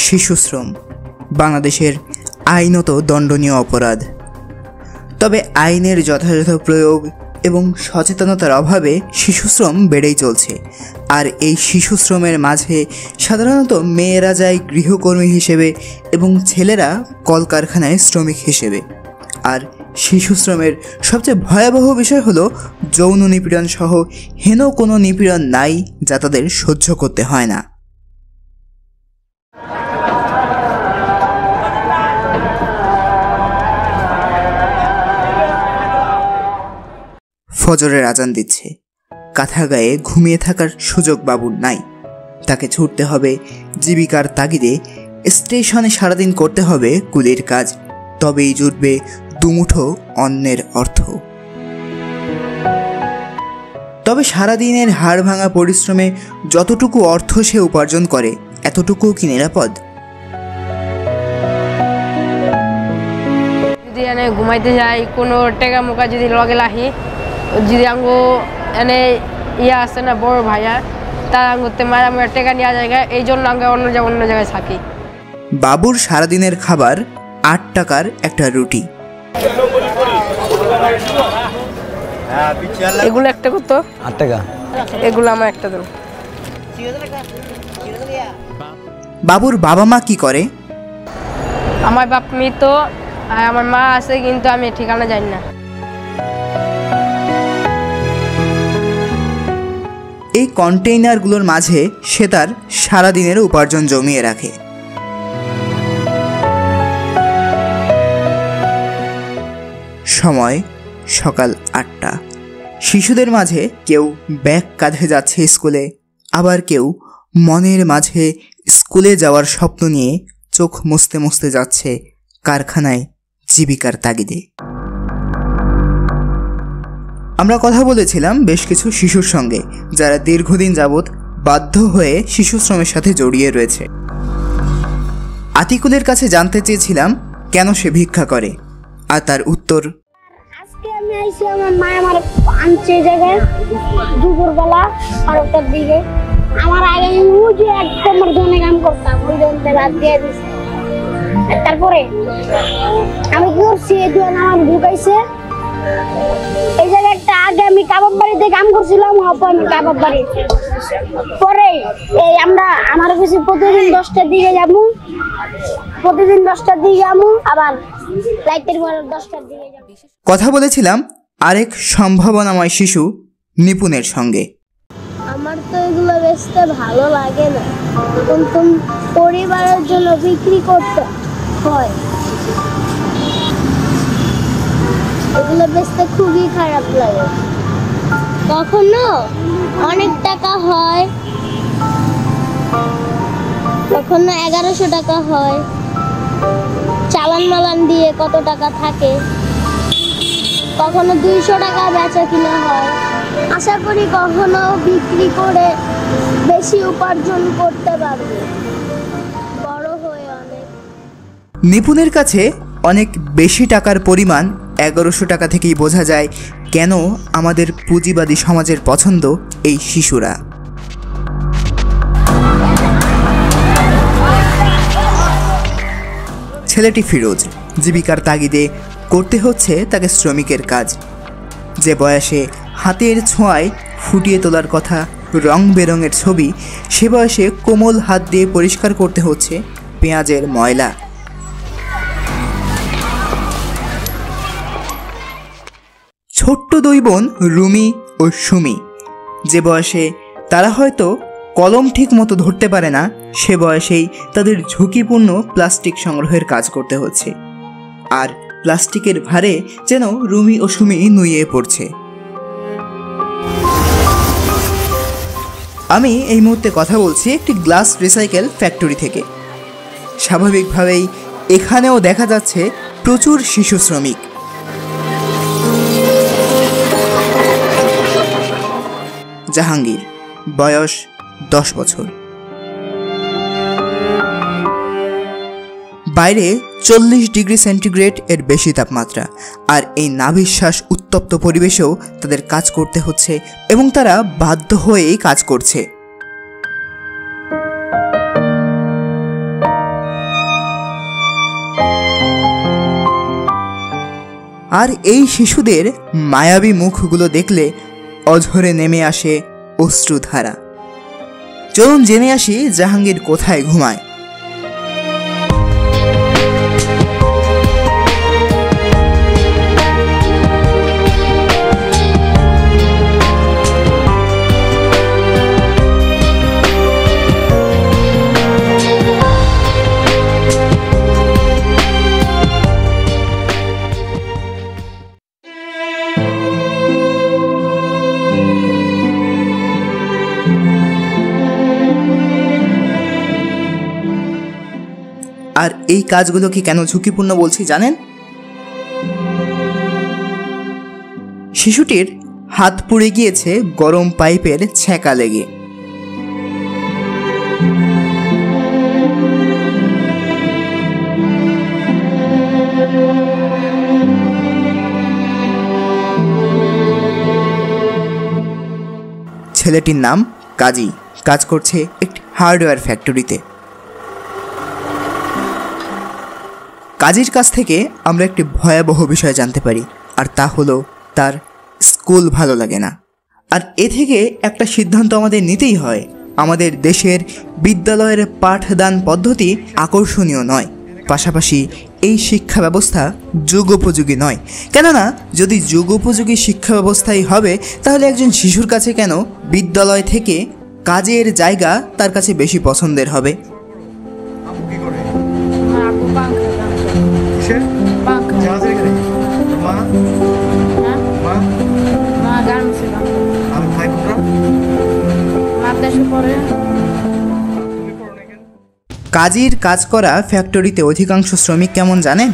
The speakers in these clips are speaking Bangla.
শিশুশ্রম বাংলাদেশের আইনত দণ্ডনীয় অপরাধ। তবে আইনের যথাযথ প্রয়োগ এবং সচেতনতার অভাবে শিশুশ্রম বেড়েই চলছে। আর এই শিশুশ্রমের মাঝে সাধারণত মেয়েরা যায় গৃহকর্মী হিসেবে এবং ছেলেরা কলকারখানায় শ্রমিক হিসেবে। আর শিশুশ্রমের সবচেয়ে ভয়াবহ বিষয় হলো যৌন নিপীড়ন সহ হেন কোনো নিপীড়ন নাই যা তাদের সহ্য করতে হয় না। ফজরের আজান দিচ্ছে, কাঁথা গায়ে ঘুমিয়ে থাকার সুযোগ বাবুর নাই। তাকে ছুটতে হবে জীবিকার তাগিদে, স্টেশনে সারাদিন করতে হবে কুলির কাজ, তবেই জুটবে দুমুঠো অন্নের অর্থ। তবে সারাদিনের হাড় ভাঙা পরিশ্রমে যতটুকু অর্থ সে উপার্জন করে এতটুকু কি নিরাপদ? যদি এনে ঘুমাইতে যাই কোনো টেকা মোকা যদি লগে লাহি, যদি আঙ্গো এনে ইয়া আছে না বড় ভাইয়া, তার আঙ্গুতে মারা মারা টেকা নেওয়া জায়গা, এই জন্য আঙ্গে অন্য জায়গায় থাকি। বাবুর সারাদিনের খাবার 8 টাকার একটা রুটি। এগুলো একটা কত? 8 টাকা। এগুলো আমার একটা দেন। বাবুর বাবা মা কি করে? আমার বাপ মৃত, আর আমার মা আছে কিন্তু আমি ঠিকানা জানি না। এই কন্টেইনারগুলোর মাঝে সে তার সারাদিনের উপার্জন জমিয়ে রাখে। সময় সকাল 8টা। শিশুদের মাঝে কেউ ব্যাগ কাঁধে যাচ্ছে স্কুলে, আবার কেউ মনের মাঝে স্কুলে যাওয়ার স্বপ্ন নিয়ে চোখ মুছতে মুছতে যাচ্ছে কারখানায় জীবিকার তাগিদে। আমরা কথা বলেছিলাম বেশ কিছু শিশুর সঙ্গে যারা দীর্ঘদিন যাবৎ বাধ্য হয়ে শিশুশ্রমের সাথে জড়িয়ে রয়েছে। আতিকুলের কাছে জানতে চেয়েছিলাম কেন সে ভিক্ষা করে, আর তার উত্তর, আজকে আমি আইছি আমার মা আমার আনছে জায়গায় দুপুরবেলা 12টার দিকে। আমার আগে যে একদম ধনে কাম করতাম, ওই ধনতে বাদ দিয়ে দিছে। তারপরে আমি কি করছি, এই ধন আমার ঢুকাইছে এই জায়গাটা। আগে আমি কাবাব বাড়িতে কাম করছিলাম, আমি কাবাব বাড়ি। পরে এই আমার কাছে প্রতিদিন 10টার দিকে যাবো, আবার লাইটের পর 10টার দিকে যাবো। কথা বলেছিলাম আরেক সম্ভাবনাময় শিশু নিপুণের সঙ্গে। আমার তো এগুলো বেচতে ভালো লাগে না, কিন্তু পরিবারের জন্য বিক্রি করতে হয়। এগুলো বেচতে খুবই খারাপ লাগে। কখনো অনেক টাকা হয়, কখনো 1100 টাকা হয়, চালান মালান দিয়ে কত টাকা থাকে, কখনো 200 টাকা বেচা কিনা হয়। আশা করি কখনো বিক্রি করে বেশি উপার্জন করতে পারবে বড় হয়ে। অনেক নিপুণের কাছে অনেক বেশি টাকার পরিমাণ 1100 টাকা থেকেই বোঝা যায় কেন আমাদের পুঁজিবাদী সমাজের পছন্দ এই শিশুরা। ছেলেটি ফিরোজ, জীবিকার তাগিদে করতে হচ্ছে তাকে শ্রমিকের কাজ। যে বয়সে হাতের ছোঁয়ায় ফুটিয়ে তোলার কথা রং বেরঙের ছবি, সে বয়সে কোমল হাত দিয়ে পরিষ্কার করতে হচ্ছে পেঁয়াজের ময়লা। ছোট্ট 2 বোন রুমি ও সুমি, যে বয়সে তারা হয়তো কলম ঠিক মতো ধরতে পারে না, সে বয়সেই তাদের ঝুঁকিপূর্ণ প্লাস্টিক সংগ্রহের কাজ করতে হচ্ছে। আর প্লাস্টিকের ভারে যেন রুমি ও সুমি নুয়ে পড়ছে। আমি এই মুহূর্তে কথা বলছি একটি গ্লাস রিসাইকেল ফ্যাক্টরি থেকে। স্বাভাবিকভাবেই এখানেও দেখা যাচ্ছে প্রচুর শিশু শ্রমিক। জাহাঙ্গীর, বয়স 10 বছর। বাইরে 40 ডিগ্রি সেন্টিগ্রেড এর বেশি তাপমাত্রা, আর এই নাভিশ্বাস উত্তপ্ত পরিবেশেও তাদের কাজ করতে হচ্ছে এবং তারা বাধ্য হয়েই কাজ করছে। আর এই শিশুদের মায়াবী মুখগুলো দেখলে অঝরে নেমে আসে অশ্রুধারা। চলুন জেনে আসি জাহাঙ্গীর কোথায় ঘুমায়। আর এই কাজগুলো কি কেন ঝুঁকিপূর্ণ বলছি জানেন? শিশুটির হাত পুড়ে গিয়েছে গরম পাইপের ছ্যাঁকা লেগে। ছেলেটির নাম কাজী, কাজ করছে একটি হার্ডওয়্যার ফ্যাক্টরিতে। কাজীর কাছ থেকে আমরা একটি ভয়াবহ বিষয় জানতে পারি, আর তা হলো তার স্কুল ভালো লাগে না। আর এ থেকে একটা সিদ্ধান্ত আমাদের নিতেই হয়, আমাদের দেশের বিদ্যালয়ের পাঠদান পদ্ধতি আকর্ষণীয় নয়, পাশাপাশি এই শিক্ষা ব্যবস্থা যুগোপযোগী নয়। কেননা যদি যুগোপযোগী শিক্ষা ব্যবস্থাই হবে, তাহলে একজন শিশুর কাছে কেন বিদ্যালয় থেকে কাজের জায়গা তার কাছে বেশি পছন্দের হবে? কাজীর কাজ করা ফ্যাক্টরিতে অধিকাংশ শ্রমিক কেমন জানেন?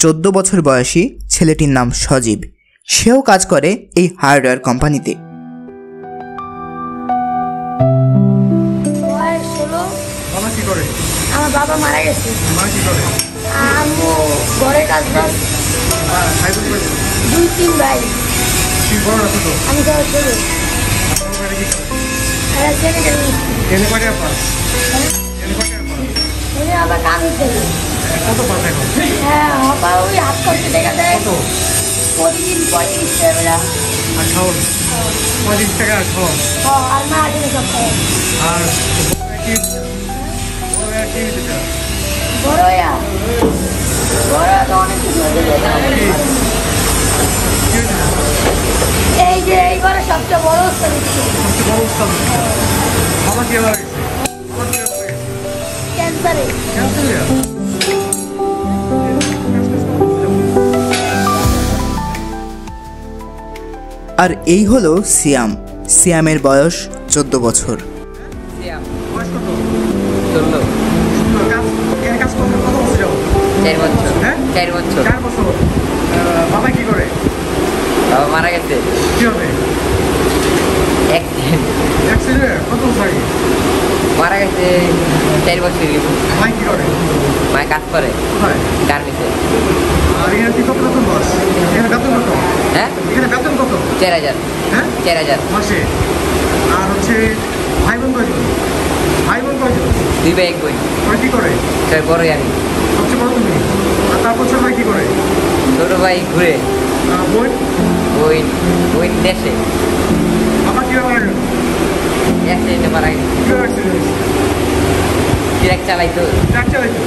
চোদ্দ বছর বয়সী ছেলেটির নাম সজীব, সেও কাজ করে এই হার্ডওয়্যার কোম্পানিতে। আমার বাবা মারা গেছে, আম্মু ঘরে কাজ করে, 2-3 ভাই, আমি তো ছোট। আবার কাজ হচ্ছে হ্যাঁ, আবার ওই হাত করতে দেখা যায় প্রতিদিন 35 টাকা আর মা দিনে সপ্তাহে বড় তো অনেক কিছু এই যে এই ঘরে সবচেয়ে বড় ক্যান্সারে। আর এই হলো সিয়াম। সিয়ামের বয়স 14 বছর। বাবা কি করে? বাবা মারা গেছে। কি হবে? অ্যাক্সিডেন্ট কত ভাই মারা গেছে 4 বছর গেছে। ভাই কি করে? ভাই কাজ করে কোথায়? গার্মেন্টসে। আর এখানে কি কত বেতন পাস? এখানে বেতন কত? হ্যাঁ এখানে বেতন কত? 4000। হ্যাঁ 4000 মাসে। আর হচ্ছে ভাই বোন কয়জন? ভাই বোন কয়জন? 2 ভাই 1 বোন। ওরা কি করে? তার বড়ই আমি। সবচেয়ে বড় তুমি। আর তারপর ছোট ভাই কি করে? ছোট ভাই ঘুরে। বোন? বোন দেশে। আমার কি মারা গেল? অ্যাক্সিডেন্টে মারা গেছে। কি অ্যাক্সিডেন্ট? ট্রাক চালাইতো। ট্রাক চালাইতো।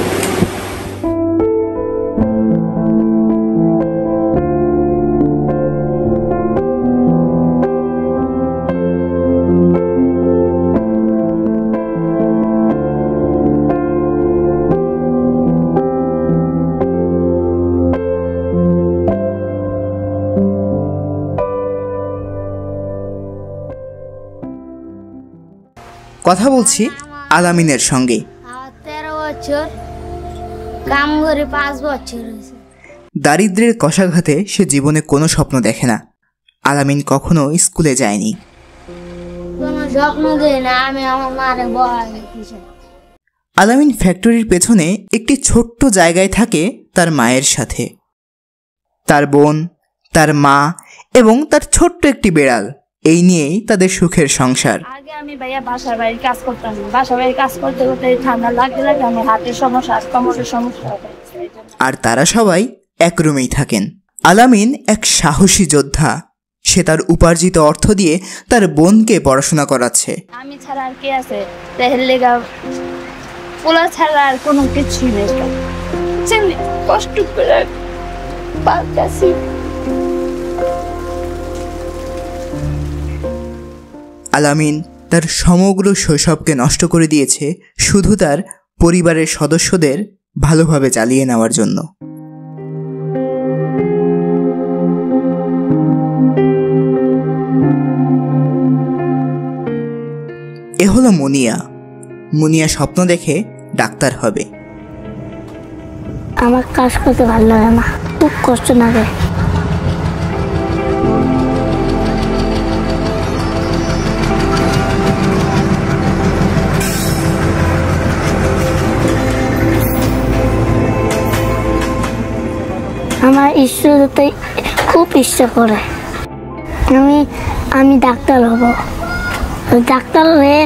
কথা বলছি আলামিনের সঙ্গে। 13 বছর, কাম করে 5 বছর হয়েছে। দারিদ্র্যের কষাঘাতে সে জীবনে কোনো স্বপ্ন দেখে না। আলামিন কখনো স্কুলে যায়নি। কোনো স্বপ্ন দেয় না, আমি আমার মারে বহাই কিছু। আলামিন ফ্যাক্টরির পেছনে একটি ছোট্ট জায়গায় থাকে তার মায়ের সাথে। তার বোন, তার মা এবং তার ছোট্ট একটি বেড়াল, এই নিয়েই তাদের সুখের সংসার। আগে আমি ভাইয়া বাসার বাড়ির কাজ করতাম। বাসার বাড়ির কাজ করতে করতে ঠান্ডা লাগতে লাগে আমি হাতের সমস্যা, কোমরের সমস্যা। আর তারা সবাই এক রুমেই থাকেন। আলামিন এক সাহসী যোদ্ধা। সে তার উপার্জিত অর্থ দিয়ে তার বোনকে পড়াশোনা করাচ্ছে। আমি ছাড়া আর কে আছে? লেগা পোলা ছাড়া আর কোনো কিছুই নেই। কষ্ট করে পাচ্ছি। আলামিন তার সমগ্র শৈশবকে নষ্ট করে দিয়েছে শুধু তার পরিবারের সদস্যদের ভালোভাবে চালিয়ে নেওয়ার জন্য। এ হলো মুনিয়া। মুনিয়া স্বপ্ন দেখে ডাক্তার হবে। আমার কাজ করতে ভালো লাগে না, খুব কষ্ট লাগে। আমার ঈশ্বর খুব ইচ্ছা করে আমি ডাক্তার হব, ডাক্তার হয়ে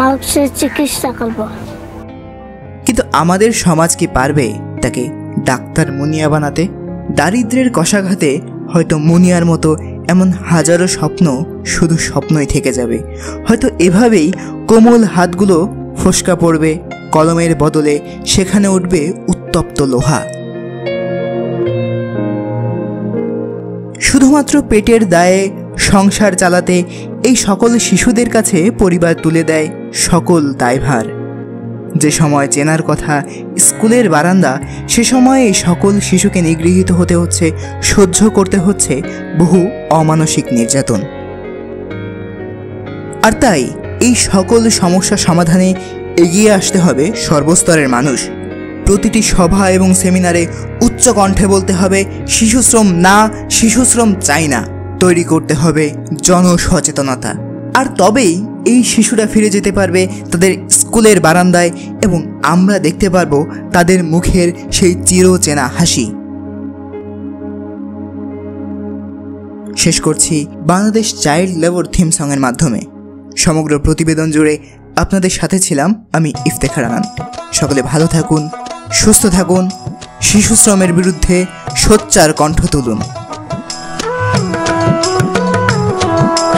মানুষের চিকিৎসা করব। কিন্তু আমাদের সমাজ কি পারবে তাকে ডাক্তার মুনিয়া বানাতে? দারিদ্র্যের কষাঘাতে হয়তো মুনিয়ার মতো এমন হাজারো স্বপ্ন শুধু স্বপ্নই থেকে যাবে। হয়তো এভাবেই কোমল হাতগুলো ফোসকা পড়বে, কলমের বদলে সেখানে উঠবে উত্তপ্ত লোহা। শুধুমাত্র পেটের দায়ে সংসার চালাতে এই সকল শিশুদের কাছে পরিবার তুলে দেয় সকল দায়ভার। যে সময় চেনার কথা স্কুলের বারান্দা, সে সময় এই সকল শিশুকে নিগৃহীত হতে হচ্ছে, সহ্য করতে হচ্ছে বহু অমানসিক নির্যাতন। আর তাই এই সকল সমস্যা সমাধানে এগিয়ে আসতে হবে সর্বস্তরের মানুষ। প্রতিটি সভা এবং সেমিনারে উচ্চ কণ্ঠে বলতে হবে শিশুশ্রম না, শিশুশ্রম চাই না। তৈরি করতে হবে জনসচেতনতা। আর তবেই এই শিশুরা ফিরে যেতে পারবে তাদের স্কুলের বারান্দায় এবং আমরা দেখতে পারবো তাদের মুখের সেই চিরচেনা হাসি। শেষ করছি বাংলাদেশ চাইল্ড লেবার থিম সঙের মাধ্যমে। সমগ্র প্রতিবেদন জুড়ে আপনাদের সাথে ছিলাম আমি ইফতেখার আনান। সকলে ভালো থাকুন, সুস্থ থাকুন, শিশুশ্রমের বিরুদ্ধে সোচ্চার কণ্ঠ তুলুন।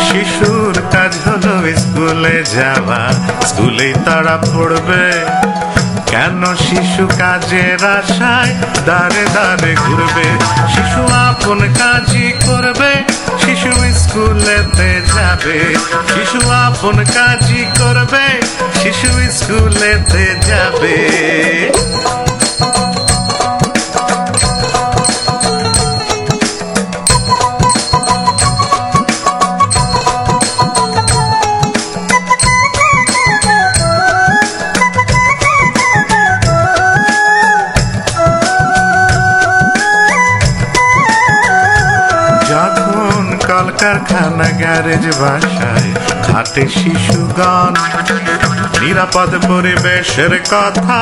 শিশুর কাজ হলো স্কুলে যাওয়া, স্কুলেই তারা পড়বে। কেন শিশু কাজের আশায় দাঁড়ে দাঁড়ে ঘুরবে? শিশু আপন কাজই করবে, শিশু স্কুলেতে যাবে। শিশু আপন কাজই করবে, শিশু স্কুলেতে যাবে। কলকারখানা গ্যারেজ বাসায় ঘাটে শিশুগণ নিরাপদ পরিবেশের কথা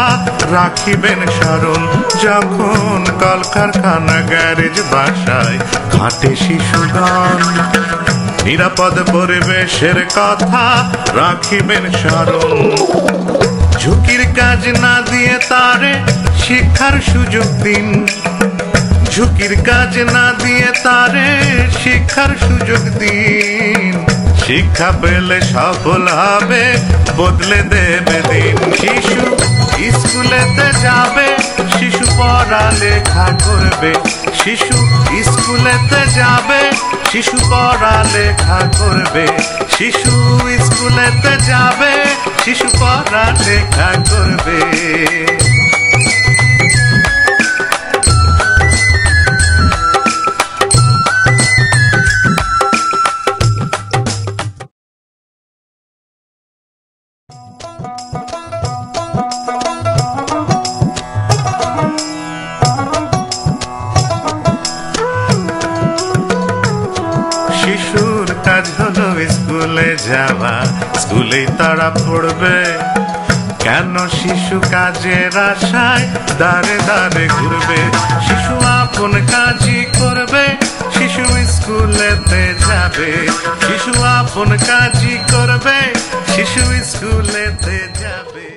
রাখিবেন স্মরণ যখন কলকারখানা গ্যারেজ বাসায় ঘাটে শিশুগণ নিরাপদ পরিবেশের কথা রাখিবেন স্মরণ ঝুঁকির কাজ না দিয়ে তারে শিক্ষার সুযোগ দিন ঝুঁকির কাজ না দিয়ে তারে শিক্ষার সুযোগ দিন শিক্ষা পেলে সফল হবে বদলে দেবে দিন শিশু স্কুলেতে যাবে শিশু পড়ালেখা করবে শিশু স্কুলেতে যাবে শিশু পড়ালেখা করবে শিশু স্কুলেতে যাবে শিশু পড়ালেখা করবে শিশুর কাজ হলো স্কুলে যাওয়া স্কুলেই তারা পড়বে কেন শিশু কাজের আশায় দাঁড়ে দাঁড়ে ঘুরবে শিশু আপন কাজই করবে শিশু স্কুলেতে যাবে শিশু আপন কাজই করবে শিশু স্কুলেতে যাবে।